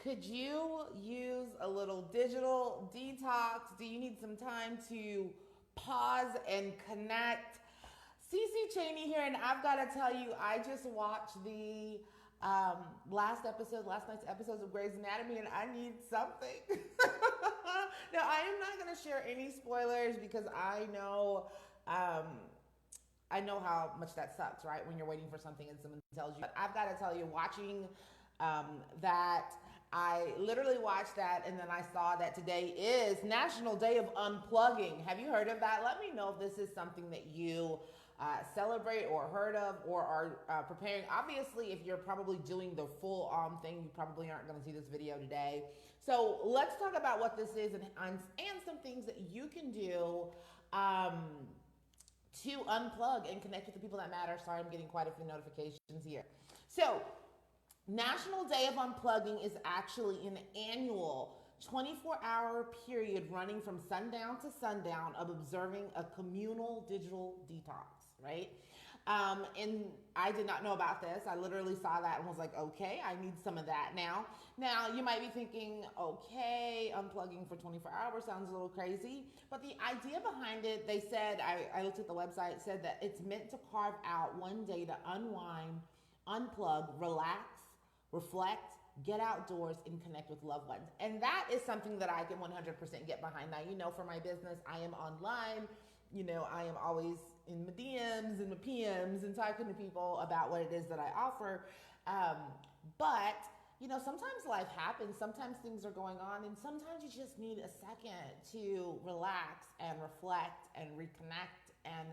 Could you use a little digital detox? Do you need some time to pause and connect? Cece Cheney here, and I've got to tell you, I just watched the last night's episodes of Grey's Anatomy, and I need something. Now, I am not going to share any spoilers because I know how much that sucks, right? When you're waiting for something and someone tells you. But I've got to tell you, watching that, I literally watched that and then I saw that today is National Day of Unplugging. Have you heard of that? Let me know if this is something that you celebrate or heard of or are preparing. Obviously, if you're probably doing the full on thing, you probably aren't going to see this video today. So let's talk about what this is and some things that you can do um, to unplug and connect with the people that matter. Sorry, I'm getting quite a few notifications here. So, National Day of Unplugging is actually an annual 24-hour period running from sundown to sundown of observing a communal digital detox, right? And I did not know about this. I literally saw that and was like, okay, I need some of that now. Now, you might be thinking, okay, unplugging for 24 hours sounds a little crazy. But the idea behind it, they said, I looked at the website, said that it's meant to carve out one day to unwind, unplug, relax, reflect, get outdoors, and connect with loved ones. And that is something that I can 100% get behind. Now, you know, for my business, I am online. You know, I am always in my DMs and my PMs and talking to people about what it is that I offer. But, you know, sometimes life happens. Sometimes things are going on. And sometimes you just need a second to relax and reflect and reconnect and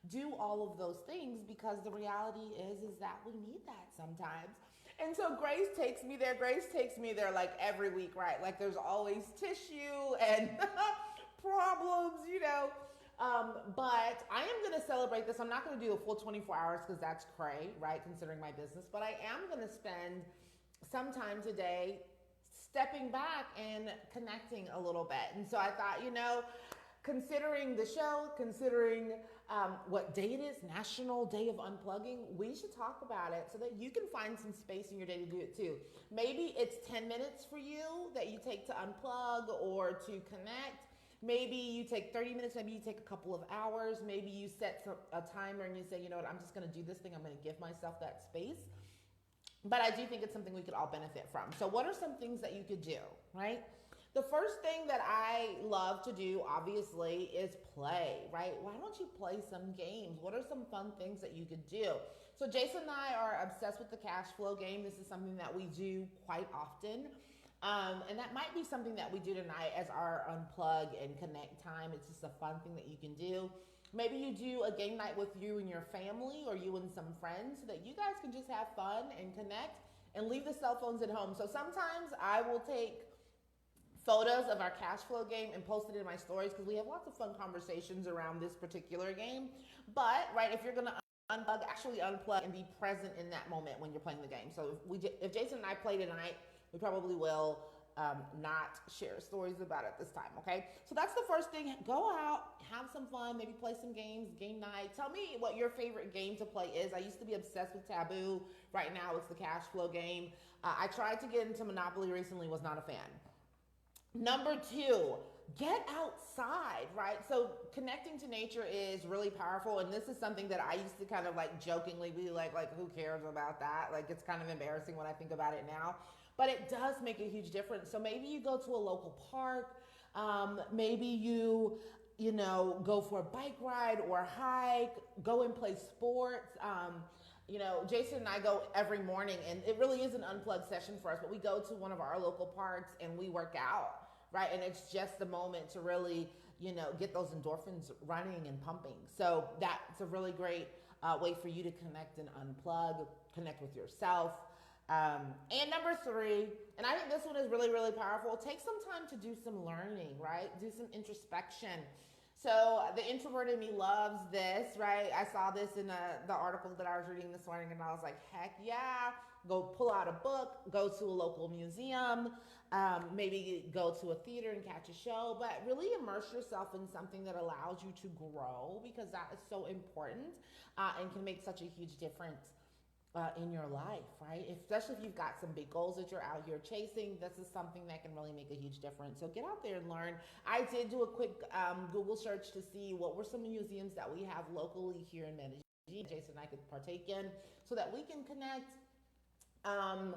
do all of those things, because the reality is that we need that sometimes. And so Grace takes me there. Grace takes me there like every week, right? Like there's always tissue and problems, you know. But I am going to celebrate this. I'm not going to do a full 24 hours because that's cray, right? Considering my business. But I am going to spend some time today stepping back and connecting a little bit. And so I thought, you know, considering the show, considering what day it is, National Day of Unplugging, we should talk about it so that you can find some space in your day to do it too. Maybe it's 10 minutes for you that you take to unplug or to connect. Maybe you take 30 minutes, maybe you take a couple of hours, maybe you set a timer and you say, you know what, I'm just going to do this thing, I'm going to give myself that space. But I do think it's something we could all benefit from. So what are some things that you could do, right? The first thing that I love to do, obviously, is play, right? Why don't you play some games? What are some fun things that you could do? So Jason and I are obsessed with the cash flow game. This is something that we do quite often. And that might be something that we do tonight as our unplug and connect time. It's just a fun thing that you can do. Maybe you do a game night with you and your family or you and some friends so that you guys can just have fun and connect and leave the cell phones at home. So sometimes I will take photos of our cash flow game and post it in my stories because we have lots of fun conversations around this particular game. But, right, if you're going to unplug, actually unplug and be present in that moment when you're playing the game. So if Jason and I play tonight, we probably will not share stories about it this time, okay? So that's the first thing. Go out, have some fun, maybe play some games, game night. Tell me what your favorite game to play is. I used to be obsessed with Taboo. Right now it's the cash flow game. I tried to get into Monopoly recently, was not a fan. Number two, get outside, right? So connecting to nature is really powerful. And this is something that I used to kind of like jokingly be like who cares about that? Like it's kind of embarrassing when I think about it now. But it does make a huge difference. So maybe you go to a local park. Maybe you know, go for a bike ride or a hike, go and play sports. You know, Jason and I go every morning, and it really is an unplugged session for us, but we go to one of our local parks and we work out, right? And it's just the moment to really, you know, get those endorphins running and pumping. So that's a really great way for you to connect and unplug, connect with yourself. And number three, and I think this one is really, really powerful, take some time to do some learning, right? Do some introspection. So the introvert in me loves this, right? I saw this in the article that I was reading this morning and I was like, heck yeah. Go pull out a book, go to a local museum, maybe go to a theater and catch a show, but really immerse yourself in something that allows you to grow, because that is so important and can make such a huge difference in your life, right? Especially if you've got some big goals that you're out here chasing, this is something that can really make a huge difference. So get out there and learn. I did do a quick Google search to see what were some museums that we have locally here in Medellin. Jason and I could partake in so that we can connect. Um,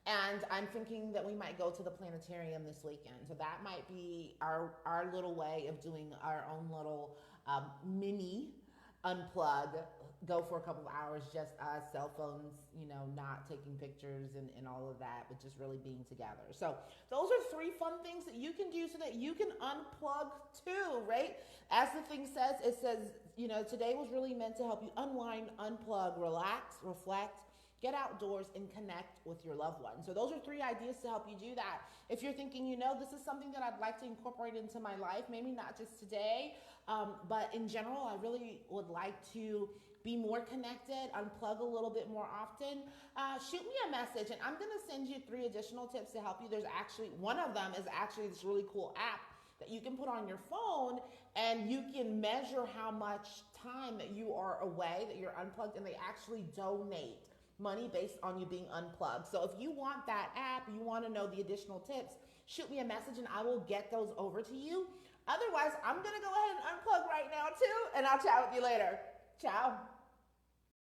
and I'm thinking that we might go to the planetarium this weekend. So that might be our little way of doing our own little mini unplug, go for a couple of hours, just us, cell phones, not taking pictures and all of that, but just really being together. So those are three fun things that you can do so that you can unplug too, right? As the thing says, it says, today was really meant to help you unwind, unplug, relax, reflect, get outdoors, and connect with your loved ones. So those are three ideas to help you do that. If you're thinking, this is something that I'd like to incorporate into my life, maybe not just today, but in general, I really would like to be more connected, unplug a little bit more often, shoot me a message, and I'm going to send you 3 additional tips to help you. There's actually, one of them is actually this really cool app that you can put on your phone, and you can measure how much time that you are away, that you're unplugged, and they actually donate money based on you being unplugged. So if you want that app, you want to know the additional tips, shoot me a message and I will get those over to you. Otherwise, I'm going to go ahead and unplug right now too, and I'll chat with you later. Ciao.